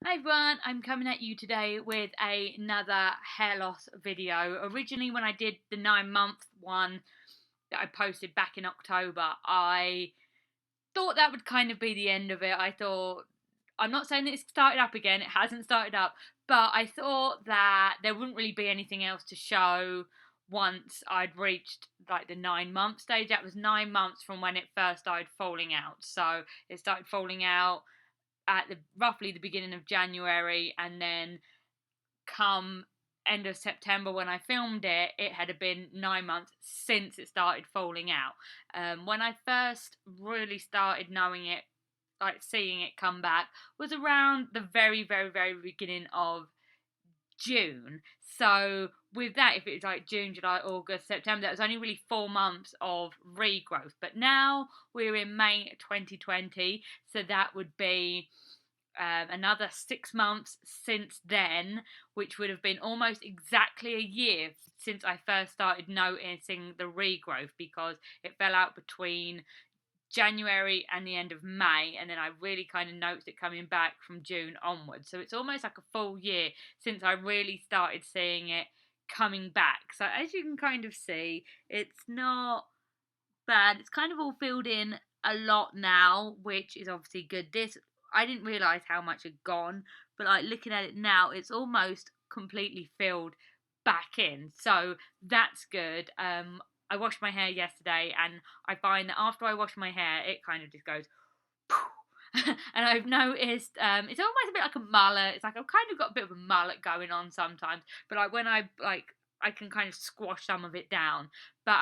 Hi everyone, I'm coming at you today with another hair loss video. Originally when I did the 9-month one that I posted back in October, I thought that would kind of be the end of it. I'm not saying that it's started up again, it hasn't started up, but I thought that there wouldn't really be anything else to show once I'd reached like the 9-month stage. That was 9 months from when it first started falling out. So it started falling out at roughly the beginning of January, and then come end of September when I filmed it, it had been 9 months since it started falling out. When I first really started knowing it, like seeing it come back, was around the very, very, very beginning of June. So with that, if it was like June, July, August, September, that was only really 4 months of regrowth. But now we're in May 2020, so that would be another 6 months since then, which would have been almost exactly a year since I first started noticing the regrowth, because it fell out between January and the end of May, and then I really kind of noticed it coming back from June onwards. So it's almost like a full year since I really started seeing it coming back. So as you can kind of see, it's not bad. It's kind of all filled in a lot now, which is obviously good. This, I didn't realise how much had gone, but like looking at it now, it's almost completely filled back in. So that's good. I washed my hair yesterday, and I find that after I wash my hair, it kind of just goes and I've noticed it's almost a bit like a mullet. It's like I've kind of got a bit of a mullet going on sometimes, but like when I can kind of squash some of it down. But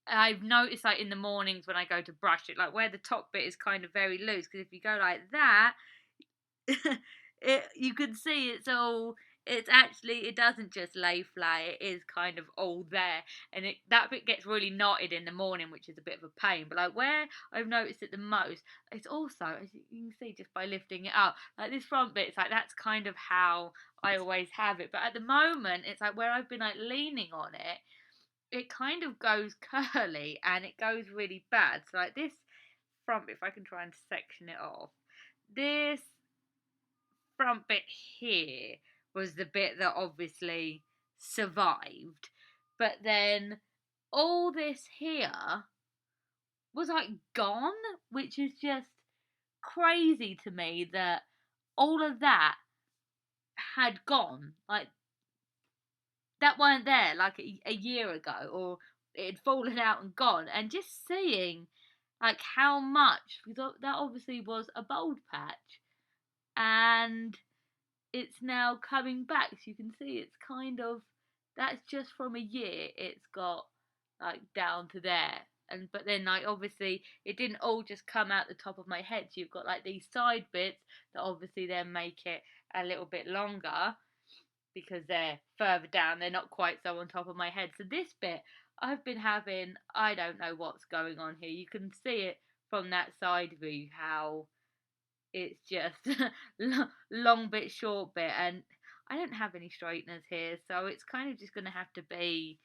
I've noticed like in the mornings when I go to brush it, like where the top bit is kind of very loose, because if you go like that, you can see it's actually, it doesn't just lay flat, it is kind of all there, and that bit gets really knotted in the morning, which is a bit of a pain. But like where I've noticed it the most, it's also, as you can see just by lifting it up, like this front bit, it's like that's kind of how I always have it. But at the moment, it's like where I've been like leaning on it, it kind of goes curly and it goes really bad. So like this front bit, if I can try and section it off, this front bit here was the bit that obviously survived. But then all this here was like gone, which is just crazy to me that all of that had gone. Like that weren't there like a year ago, or it had fallen out and gone. And just seeing like how much, because that obviously was a bald patch, and it's now coming back. So you can see it's kind of, that's just from a year it's got like down to there. And but then like obviously it didn't all just come out the top of my head, so you've got like these side bits that obviously then make it a little bit longer because they're further down, they're not quite so on top of my head. So this bit, I've been having, I don't know what's going on here. You can see it from that side view how it's just long bit, short bit, and I don't have any straighteners here, so it's kind of just going to have to be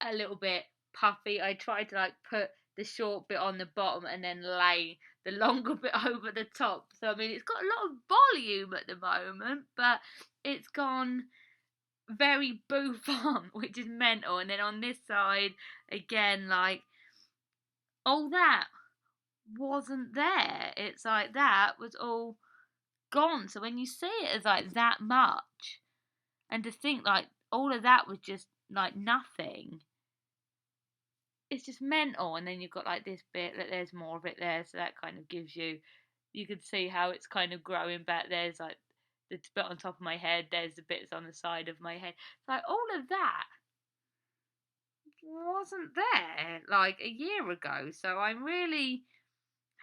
a little bit puffy. I tried to like put the short bit on the bottom and then lay the longer bit over the top. So I mean, it's got a lot of volume at the moment, but it's gone very bouffant, which is mental. And then on this side, again, like all that wasn't there. It's like that was all gone. So when you see it as like that much, and to think like all of that was just like nothing, it's just mental. And then you've got like this bit that there's more of it there, so that kind of gives you, you can see how it's kind of growing back. There's like the bit on top of my head, there's the bits on the side of my head. Like all of that wasn't there like a year ago. So I'm really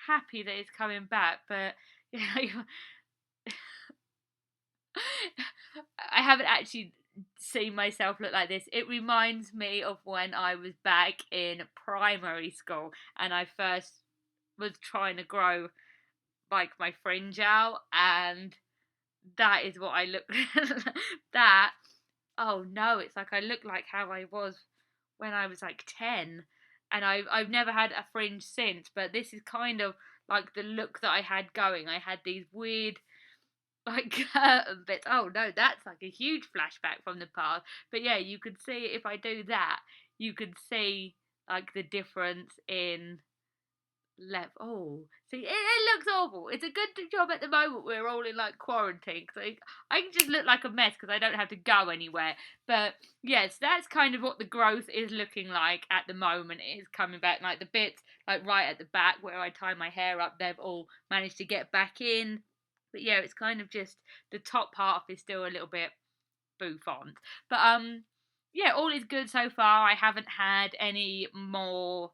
happy that it's coming back. But you know, I haven't actually seen myself look like this. It reminds me of when I was back in primary school and I first was trying to grow like my fringe out, and that is what I look that, oh no, it's like I look like how I was when I was like 10, and I've never had a fringe since, but this is kind of like the look that I had going. I had these weird like curtain bits. Oh no, that's like a huge flashback from the past. But yeah, you could see if I do that, you could see like the difference in left. Oh, see, it looks awful. It's a good job at the moment we're all in like quarantine because I can just look like a mess because I don't have to go anywhere. But yes, that's kind of what the growth is looking like at the moment. It is coming back, like the bits like right at the back where I tie my hair up. They've all managed to get back in. But yeah, it's kind of just the top half is still a little bit bouffant. But yeah, all is good so far. I haven't had any more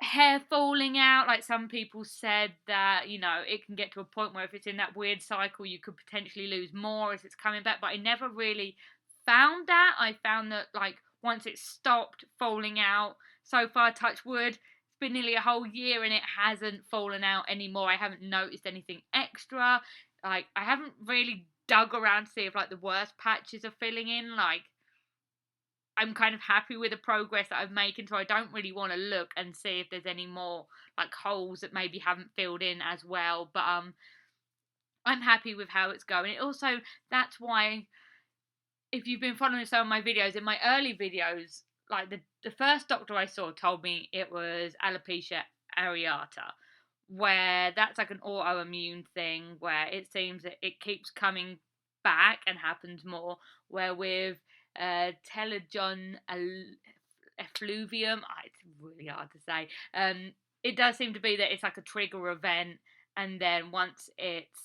hair falling out. Like some people said that, it can get to a point where if it's in that weird cycle, you could potentially lose more as it's coming back. But I never really found that. I found that, like, once it stopped falling out, so far, touch wood, it's been nearly a whole year and it hasn't fallen out anymore. I haven't noticed anything extra. Like, I haven't really dug around to see if, like, the worst patches are filling in. Like, I'm kind of happy with the progress that I've making, so I don't really want to look and see if there's any more like holes that maybe haven't filled in as well. But I'm happy with how it's going. It also, that's why, if you've been following some of my videos, in my early videos, like the first doctor I saw told me it was alopecia areata, where that's like an autoimmune thing where it seems that it keeps coming back and happens more. Where with Telogen Effluvium, it's really hard to say. It does seem to be that it's like a trigger event, and then once it's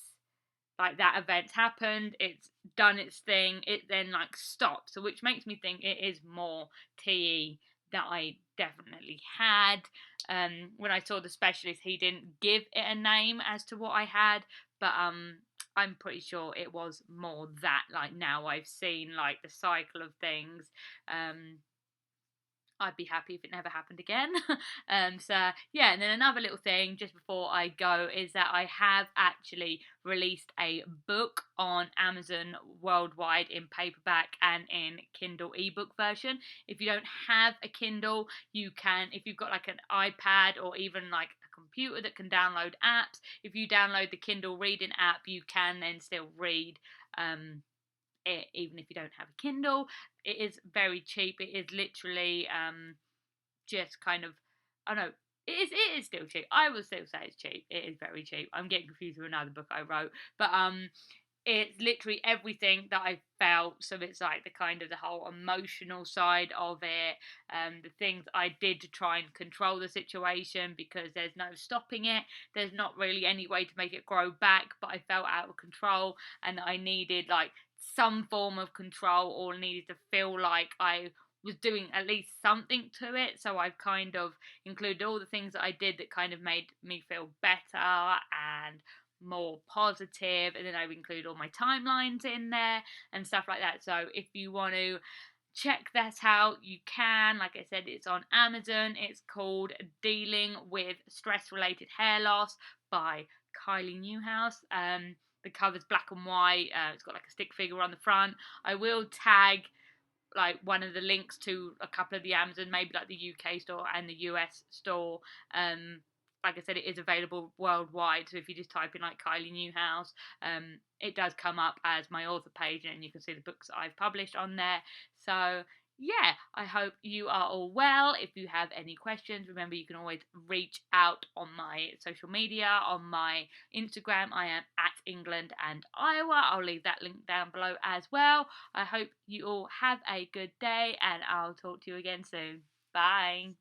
like that event's happened, it's done its thing, it then like stops. So which makes me think it is more TE that I definitely had. When I saw the specialist, he didn't give it a name as to what I had, but I'm pretty sure it was more that. Like now I've seen like the cycle of things. I'd be happy if it never happened again. So yeah, and then another little thing just before I go is that I have actually released a book on Amazon worldwide in paperback and in Kindle ebook version. If you don't have a Kindle, you can, if you've got like an iPad or even like a computer that can download apps, if you download the Kindle reading app, you can then still read it even if you don't have a Kindle. It is very cheap. It is literally just kind of, I don't know, it is still cheap. I will still say it's cheap. It is very cheap. I'm getting confused with another book I wrote, but it's literally everything that I felt. So it's like the kind of the whole emotional side of it, the things I did to try and control the situation because there's no stopping it. There's not really any way to make it grow back, but I felt out of control and I needed like some form of control or needed to feel like I was doing at least something to it. So I've kind of included all the things that I did that kind of made me feel better and more positive, and then I've included all my timelines in there and stuff like that. So if you want to check that out, you can. Like I said, it's on Amazon. It's called Dealing with Stress Related Hair Loss by Kylie Newhouse. The cover's black and white. It's got like a stick figure on the front. I will tag like one of the links to a couple of the Amazon, maybe like the UK store and the US store. Like I said, it is available worldwide. So if you just type in like Kylie Newhouse, it does come up as my author page, and you can see the books that I've published on there. So yeah, I hope you are all well. If you have any questions, remember you can always reach out on my social media, on my Instagram. I am at England and Iowa. I'll leave that link down below as well. I hope you all have a good day, and I'll talk to you again soon. Bye.